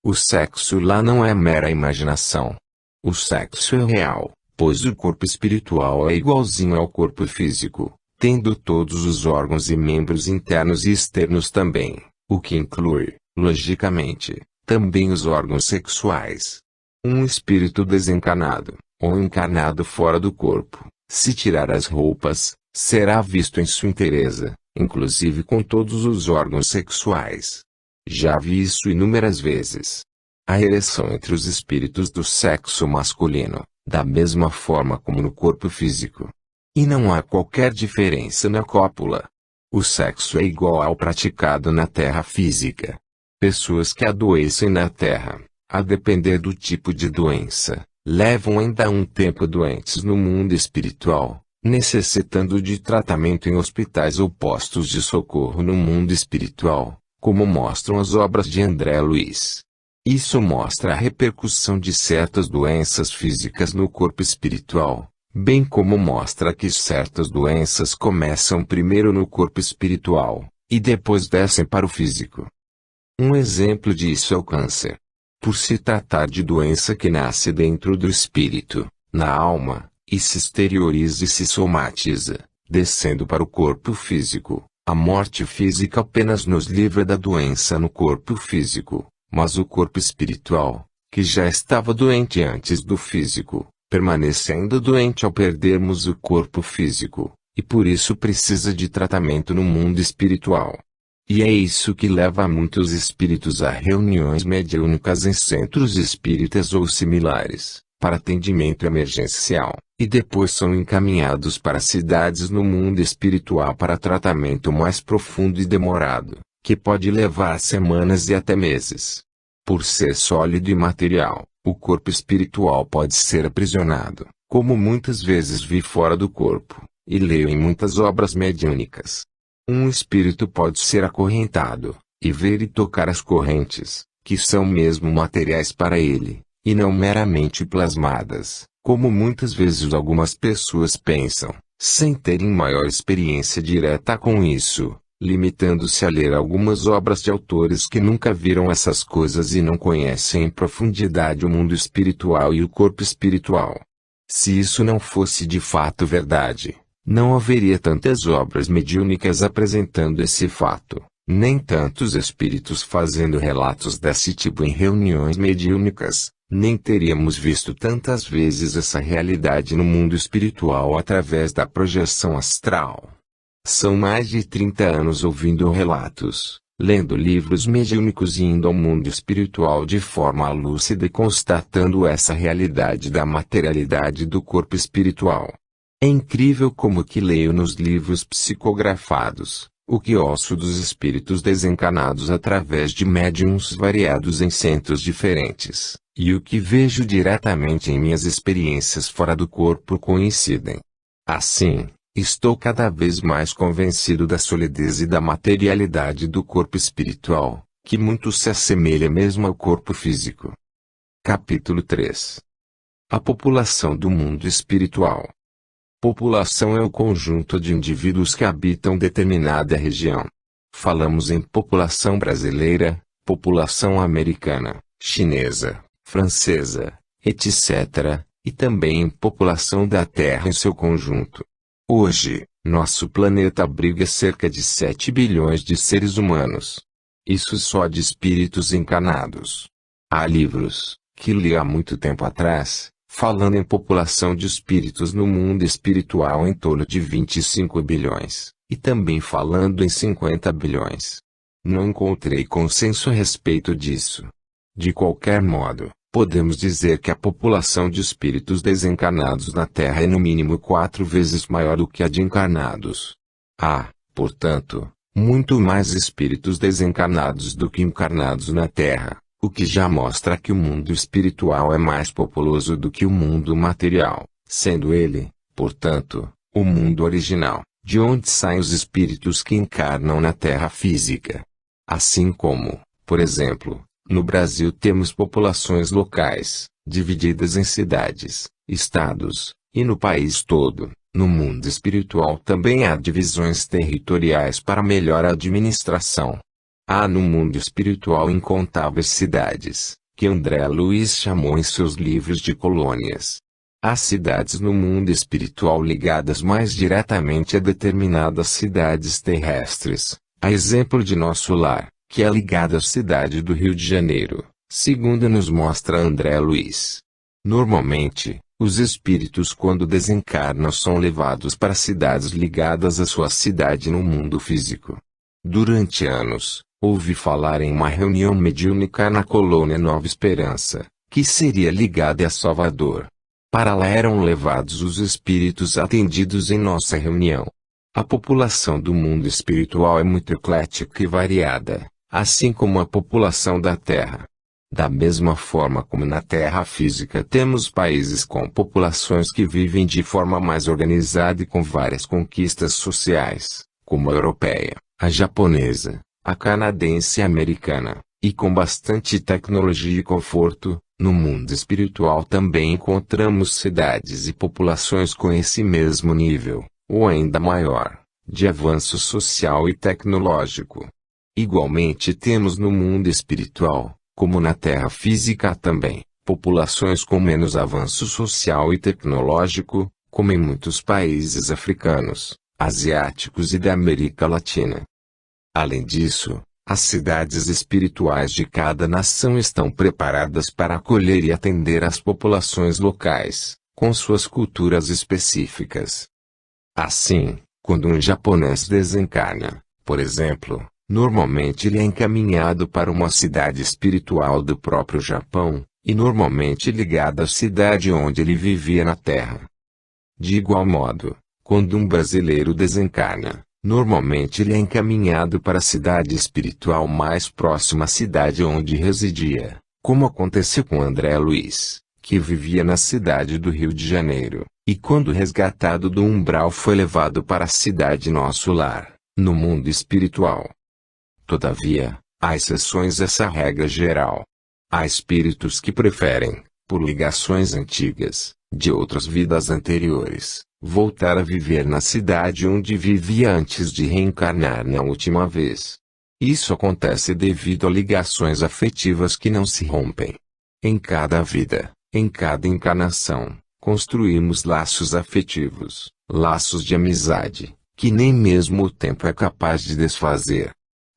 O sexo lá não é mera imaginação. O sexo é real, pois o corpo espiritual é igualzinho ao corpo físico, tendo todos os órgãos e membros internos e externos também, o que inclui, logicamente, também os órgãos sexuais. Um espírito desencarnado, ou encarnado fora do corpo, se tirar as roupas, será visto em sua inteireza, inclusive com todos os órgãos sexuais. Já vi isso inúmeras vezes. A ereção entre os espíritos do sexo masculino, da mesma forma como no corpo físico. E não há qualquer diferença na cópula. O sexo é igual ao praticado na terra física. Pessoas que adoecem na terra, a depender do tipo de doença, levam ainda um tempo doentes no mundo espiritual, necessitando de tratamento em hospitais ou postos de socorro no mundo espiritual, como mostram as obras de André Luiz. Isso mostra a repercussão de certas doenças físicas no corpo espiritual, bem como mostra que certas doenças começam primeiro no corpo espiritual, e depois descem para o físico. Um exemplo disso é o câncer. Por se tratar de doença que nasce dentro do espírito, na alma, e se exterioriza e se somatiza, descendo para o corpo físico, a morte física apenas nos livra da doença no corpo físico, mas o corpo espiritual, que já estava doente antes do físico, permanece ainda doente ao perdermos o corpo físico, e por isso precisa de tratamento no mundo espiritual. E é isso que leva muitos espíritos a reuniões mediúnicas em centros espíritas ou similares, para atendimento emergencial, e depois são encaminhados para cidades no mundo espiritual para tratamento mais profundo e demorado, que pode levar semanas e até meses. Por ser sólido e material, o corpo espiritual pode ser aprisionado, como muitas vezes vi fora do corpo, e leio em muitas obras mediúnicas. Um espírito pode ser acorrentado, e ver e tocar as correntes, que são mesmo materiais para ele, e não meramente plasmadas, como muitas vezes algumas pessoas pensam, sem terem maior experiência direta com isso, limitando-se a ler algumas obras de autores que nunca viram essas coisas e não conhecem em profundidade o mundo espiritual e o corpo espiritual. Se isso não fosse de fato verdade, não haveria tantas obras mediúnicas apresentando esse fato, nem tantos espíritos fazendo relatos desse tipo em reuniões mediúnicas, nem teríamos visto tantas vezes essa realidade no mundo espiritual através da projeção astral. São mais de 30 anos ouvindo relatos, lendo livros mediúnicos e indo ao mundo espiritual de forma lúcida e constatando essa realidade da materialidade do corpo espiritual. É incrível como que leio nos livros psicografados, o que ouço dos espíritos desencarnados através de médiuns variados em centros diferentes, e o que vejo diretamente em minhas experiências fora do corpo coincidem. Assim, estou cada vez mais convencido da solidez e da materialidade do corpo espiritual, que muito se assemelha mesmo ao corpo físico. Capítulo 3. A população do mundo espiritual. População é o conjunto de indivíduos que habitam determinada região. Falamos em população brasileira, população americana, chinesa, francesa, etc., e também população da Terra em seu conjunto. Hoje, nosso planeta abriga cerca de 7 bilhões de seres humanos. Isso só de espíritos encarnados. Há livros, que li há muito tempo atrás, falando em população de espíritos no mundo espiritual em torno de 25 bilhões, e também falando em 50 bilhões. Não encontrei consenso a respeito disso. De qualquer modo, podemos dizer que a população de espíritos desencarnados na Terra é no mínimo 4 vezes maior do que a de encarnados. Há, portanto, muito mais espíritos desencarnados do que encarnados na Terra, o que já mostra que o mundo espiritual é mais populoso do que o mundo material, sendo ele, portanto, o mundo original, de onde saem os espíritos que encarnam na Terra física. Assim como, por exemplo, no Brasil temos populações locais, divididas em cidades, estados, e no país todo, no mundo espiritual também há divisões territoriais para melhor administração. Há no mundo espiritual incontáveis cidades, que André Luiz chamou em seus livros de colônias. Há cidades no mundo espiritual ligadas mais diretamente a determinadas cidades terrestres, a exemplo de nosso lar, que é ligado à cidade do Rio de Janeiro, segundo nos mostra André Luiz. Normalmente, os espíritos quando desencarnam são levados para cidades ligadas à sua cidade no mundo físico. Durante anos, ouvi falar em uma reunião mediúnica na colônia Nova Esperança, que seria ligada a Salvador. Para lá eram levados os espíritos atendidos em nossa reunião. A população do mundo espiritual é muito eclética e variada, assim como a população da Terra. Da mesma forma como na Terra física temos países com populações que vivem de forma mais organizada e com várias conquistas sociais, como a europeia, a japonesa, a canadense e a americana, e com bastante tecnologia e conforto, no mundo espiritual também encontramos cidades e populações com esse mesmo nível, ou ainda maior, de avanço social e tecnológico. Igualmente temos no mundo espiritual, como na Terra física também, populações com menos avanço social e tecnológico, como em muitos países africanos, asiáticos e da América Latina. Além disso, as cidades espirituais de cada nação estão preparadas para acolher e atender as populações locais, com suas culturas específicas. Assim, quando um japonês desencarna, por exemplo, normalmente ele é encaminhado para uma cidade espiritual do próprio Japão, e normalmente ligada à cidade onde ele vivia na Terra. De igual modo, quando um brasileiro desencarna, normalmente ele é encaminhado para a cidade espiritual mais próxima à cidade onde residia, como aconteceu com André Luiz, que vivia na cidade do Rio de Janeiro, e quando resgatado do umbral foi levado para a cidade nosso lar, no mundo espiritual. Todavia, há exceções a essa regra geral. Há espíritos que preferem, por ligações antigas, de outras vidas anteriores, voltar a viver na cidade onde vivia antes de reencarnar na última vez. Isso acontece devido a ligações afetivas que não se rompem. Em cada vida, em cada encarnação, construímos laços afetivos, laços de amizade, que nem mesmo o tempo é capaz de desfazer.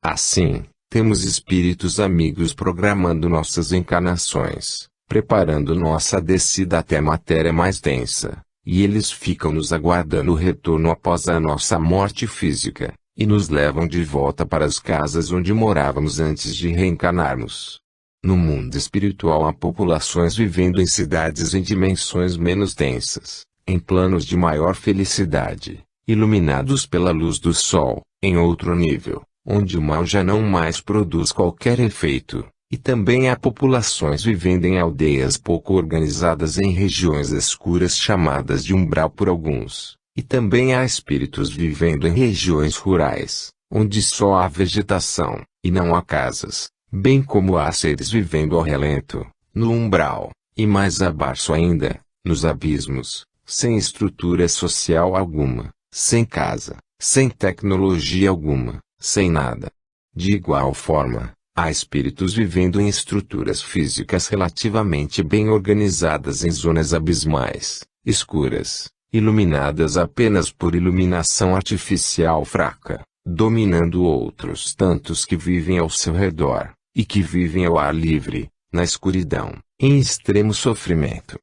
Assim, temos espíritos amigos programando nossas encarnações, preparando nossa descida até a matéria mais densa, e eles ficam nos aguardando o retorno após a nossa morte física, e nos levam de volta para as casas onde morávamos antes de reencarnarmos. No mundo espiritual há populações vivendo em cidades em dimensões menos densas, em planos de maior felicidade, iluminados pela luz do sol, em outro nível, onde o mal já não mais produz qualquer efeito, e também há populações vivendo em aldeias pouco organizadas em regiões escuras chamadas de umbral por alguns, e também há espíritos vivendo em regiões rurais, onde só há vegetação, e não há casas, bem como há seres vivendo ao relento, no umbral, e mais abaixo ainda, nos abismos, sem estrutura social alguma, sem casa, sem tecnologia alguma, sem nada. De igual forma, Há espíritos vivendo em estruturas físicas relativamente bem organizadas em zonas abismais, escuras, iluminadas apenas por iluminação artificial fraca, dominando outros tantos que vivem ao seu redor, e que vivem ao ar livre, na escuridão, em extremo sofrimento.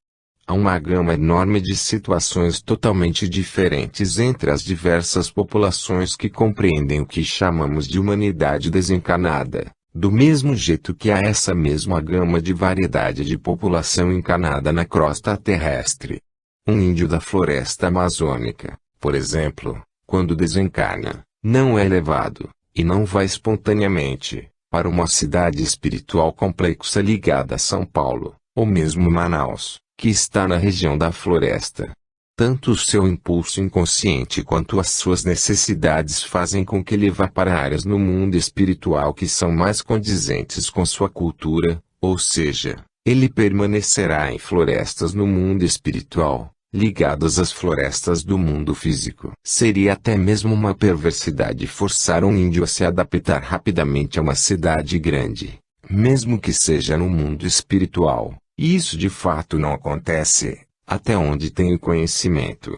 Há uma gama enorme de situações totalmente diferentes entre as diversas populações que compreendem o que chamamos de humanidade desencarnada, do mesmo jeito que há essa mesma gama de variedade de população encarnada na crosta terrestre. Um índio da floresta amazônica, por exemplo, quando desencarna, não é levado, e não vai espontaneamente, para uma cidade espiritual complexa ligada a São Paulo, ou mesmo Manaus, que está na região da floresta. Tanto o seu impulso inconsciente quanto as suas necessidades fazem com que ele vá para áreas no mundo espiritual que são mais condizentes com sua cultura, ou seja, ele permanecerá em florestas no mundo espiritual, ligadas às florestas do mundo físico. Seria até mesmo uma perversidade forçar um índio a se adaptar rapidamente a uma cidade grande, mesmo que seja no mundo espiritual, e isso de fato não acontece, até onde tenho conhecimento.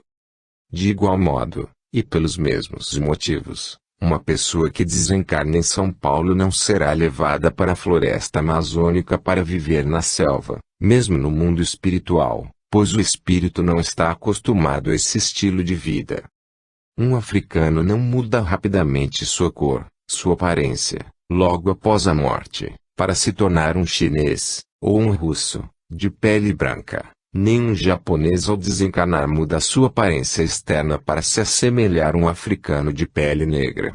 De igual modo, e pelos mesmos motivos, uma pessoa que desencarna em São Paulo não será levada para a floresta amazônica para viver na selva, mesmo no mundo espiritual, pois o espírito não está acostumado a esse estilo de vida. Um africano não muda rapidamente sua cor, sua aparência, logo após a morte, para se tornar um chinês, ou um russo, de pele branca. Nem um japonês ao desencarnar muda sua aparência externa para se assemelhar a um africano de pele negra.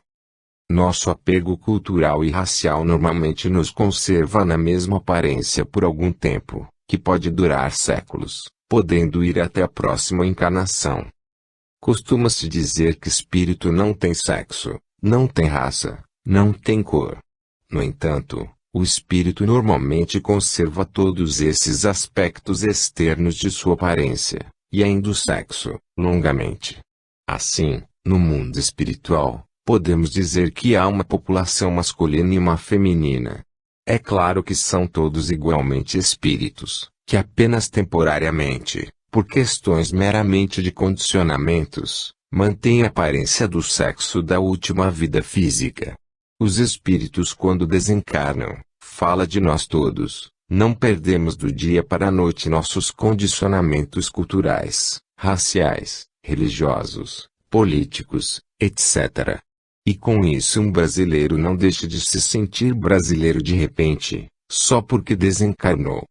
Nosso apego cultural e racial normalmente nos conserva na mesma aparência por algum tempo, que pode durar séculos, podendo ir até a próxima encarnação. Costuma-se dizer que espírito não tem sexo, não tem raça, não tem cor. No entanto, o espírito normalmente conserva todos esses aspectos externos de sua aparência, e ainda o sexo, longamente. Assim, no mundo espiritual, podemos dizer que há uma população masculina e uma feminina. É claro que são todos igualmente espíritos, que apenas temporariamente, por questões meramente de condicionamentos, mantêm a aparência do sexo da última vida física. Os espíritos quando desencarnam, fala de nós todos, não perdemos do dia para a noite nossos condicionamentos culturais, raciais, religiosos, políticos, etc. E com isso um brasileiro não deixa de se sentir brasileiro de repente, só porque desencarnou.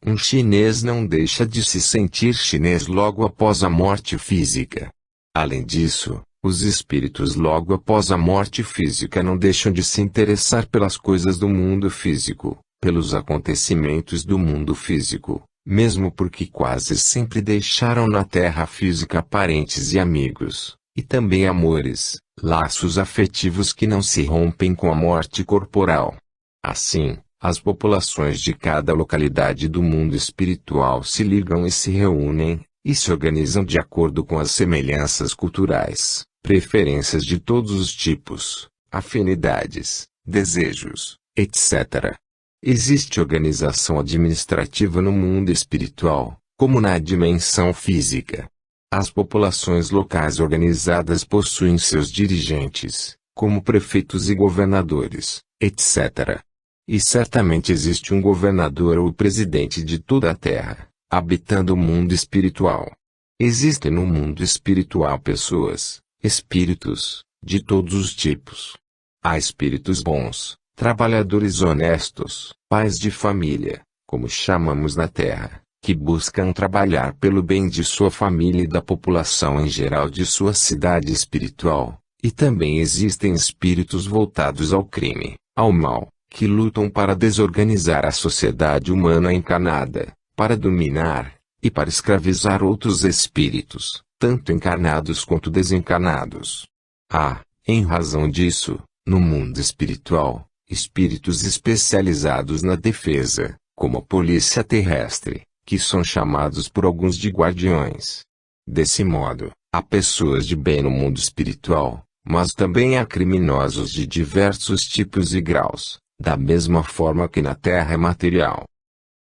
Um chinês não deixa de se sentir chinês logo após a morte física. Além disso, os espíritos logo após a morte física não deixam de se interessar pelas coisas do mundo físico, pelos acontecimentos do mundo físico, mesmo porque quase sempre deixaram na terra física parentes e amigos, e também amores, laços afetivos que não se rompem com a morte corporal. Assim, as populações de cada localidade do mundo espiritual se ligam e se reúnem, e se organizam de acordo com as semelhanças culturais, preferências de todos os tipos, afinidades, desejos, etc. Existe organização administrativa no mundo espiritual, como na dimensão física. As populações locais organizadas possuem seus dirigentes, como prefeitos e governadores, etc. E certamente existe um governador ou presidente de toda a Terra, habitando o mundo espiritual. Existem no mundo espiritual pessoas, espíritos, de todos os tipos. Há espíritos bons, trabalhadores honestos, pais de família, como chamamos na Terra, que buscam trabalhar pelo bem de sua família e da população em geral de sua cidade espiritual. E também existem espíritos voltados ao crime, ao mal, que lutam para desorganizar a sociedade humana encarnada, para dominar, e para escravizar outros espíritos, tanto encarnados quanto desencarnados. Há, em razão disso, no mundo espiritual, espíritos especializados na defesa, como a polícia terrestre, que são chamados por alguns de guardiões. Desse modo, há pessoas de bem no mundo espiritual, mas também há criminosos de diversos tipos e graus, da mesma forma que na Terra é material.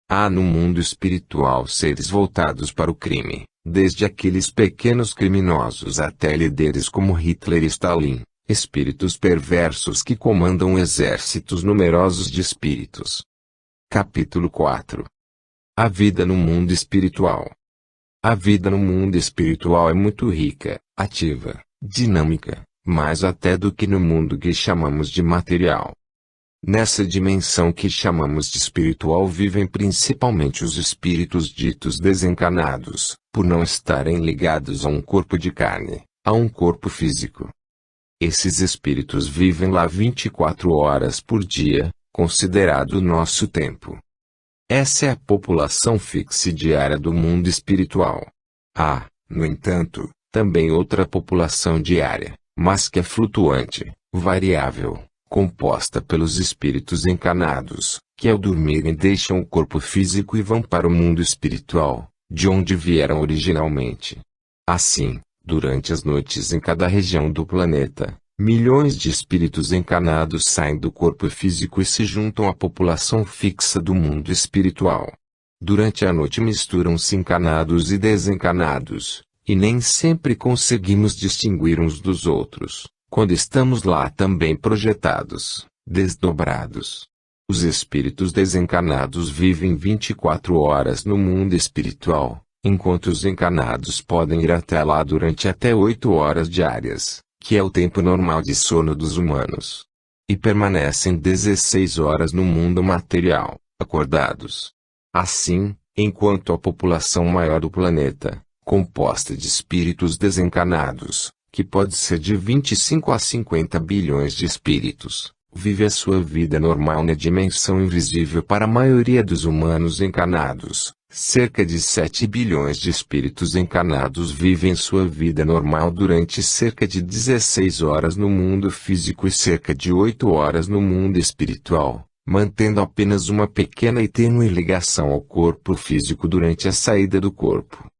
Há no mundo espiritual seres voltados para o crime, desde aqueles pequenos criminosos até líderes como Hitler e Stalin, espíritos perversos que comandam exércitos numerosos de espíritos. Capítulo 4. A vida no mundo espiritual. A vida no mundo espiritual é muito rica, ativa, dinâmica, mais até do que no mundo que chamamos de material. Nessa dimensão que chamamos de espiritual vivem principalmente os espíritos ditos desencarnados, por não estarem ligados a um corpo de carne, a um corpo físico. Esses espíritos vivem lá 24 horas por dia, considerado o nosso tempo. Essa é a população fixa e diária do mundo espiritual. Há, no entanto, também outra população diária, mas que é flutuante, variável, composta pelos espíritos encarnados, que ao dormirem deixam o corpo físico e vão para o mundo espiritual, de onde vieram originalmente. Assim, durante as noites em cada região do planeta, milhões de espíritos encarnados saem do corpo físico e se juntam à população fixa do mundo espiritual. Durante a noite misturam-se encarnados e desencarnados, e nem sempre conseguimos distinguir uns dos outros, quando estamos lá também projetados, desdobrados. Os espíritos desencarnados vivem 24 horas no mundo espiritual, enquanto os encarnados podem ir até lá durante até 8 horas diárias, que é o tempo normal de sono dos humanos. E permanecem 16 horas no mundo material, acordados. Assim, enquanto a população maior do planeta, composta de espíritos desencarnados, que pode ser de 25 a 50 bilhões de espíritos, vive a sua vida normal na dimensão invisível para a maioria dos humanos encarnados. Cerca de 7 bilhões de espíritos encarnados vivem sua vida normal durante cerca de 16 horas no mundo físico e cerca de 8 horas no mundo espiritual, mantendo apenas uma pequena e tênue ligação ao corpo físico durante a saída do corpo.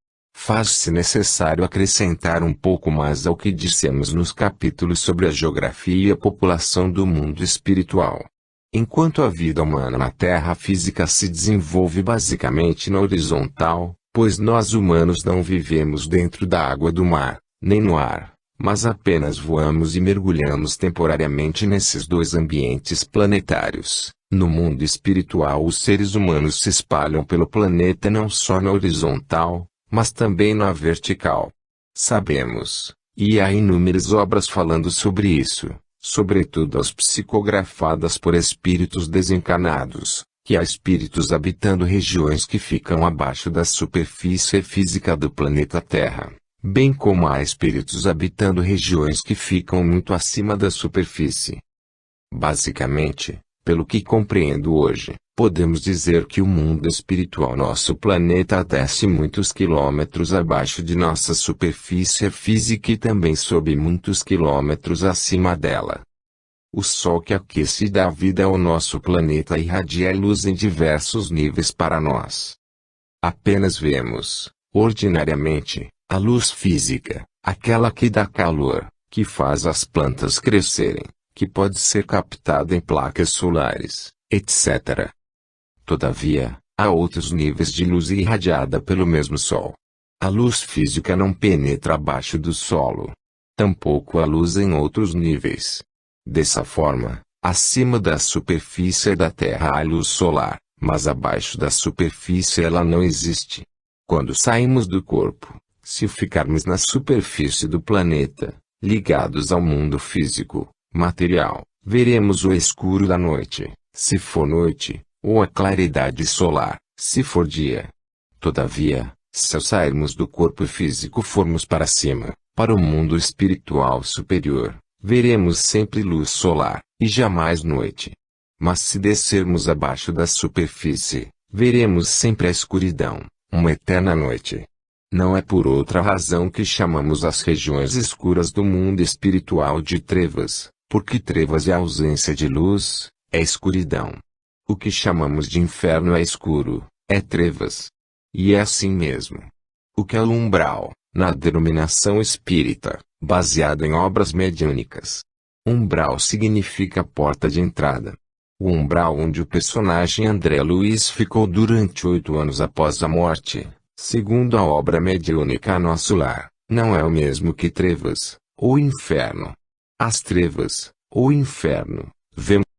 Faz-se necessário acrescentar um pouco mais ao que dissemos nos capítulos sobre a geografia e a população do mundo espiritual. Enquanto a vida humana na Terra física se desenvolve basicamente na horizontal, pois nós humanos não vivemos dentro da água do mar, nem no ar, mas apenas voamos e mergulhamos temporariamente nesses dois ambientes planetários. No mundo espiritual os seres humanos se espalham pelo planeta não só na horizontal, mas também na vertical. Sabemos, e há inúmeras obras falando sobre isso, sobretudo as psicografadas por espíritos desencarnados, que há espíritos habitando regiões que ficam abaixo da superfície física do planeta Terra, bem como há espíritos habitando regiões que ficam muito acima da superfície. Basicamente, pelo que compreendo hoje, podemos dizer que o mundo espiritual nosso planeta desce muitos quilômetros abaixo de nossa superfície física e também sobe muitos quilômetros acima dela. O Sol que aquece e dá vida ao nosso planeta irradia luz em diversos níveis para nós. Apenas vemos, ordinariamente, a luz física, aquela que dá calor, que faz as plantas crescerem, que pode ser captada em placas solares, etc. Todavia, há outros níveis de luz irradiada pelo mesmo Sol. A luz física não penetra abaixo do solo. Tampouco há luz em outros níveis. Dessa forma, acima da superfície da Terra há luz solar, mas abaixo da superfície ela não existe. Quando saímos do corpo, se ficarmos na superfície do planeta, ligados ao mundo físico, material, veremos o escuro da noite, se for noite, ou a claridade solar, se for dia. Todavia, se ao sairmos do corpo físico formos para cima, para o mundo espiritual superior, veremos sempre luz solar, e jamais noite. Mas se descermos abaixo da superfície, veremos sempre a escuridão, uma eterna noite. Não é por outra razão que chamamos as regiões escuras do mundo espiritual de trevas, porque trevas é ausência de luz, é escuridão. O que chamamos de inferno é escuro, é trevas. E é assim mesmo. O que é o umbral, na denominação espírita, baseado em obras mediúnicas. Umbral significa porta de entrada. O umbral onde o personagem André Luiz ficou durante 8 anos após a morte, segundo a obra mediúnica Nosso Lar, não é o mesmo que trevas, ou inferno. As trevas, ou inferno, vemos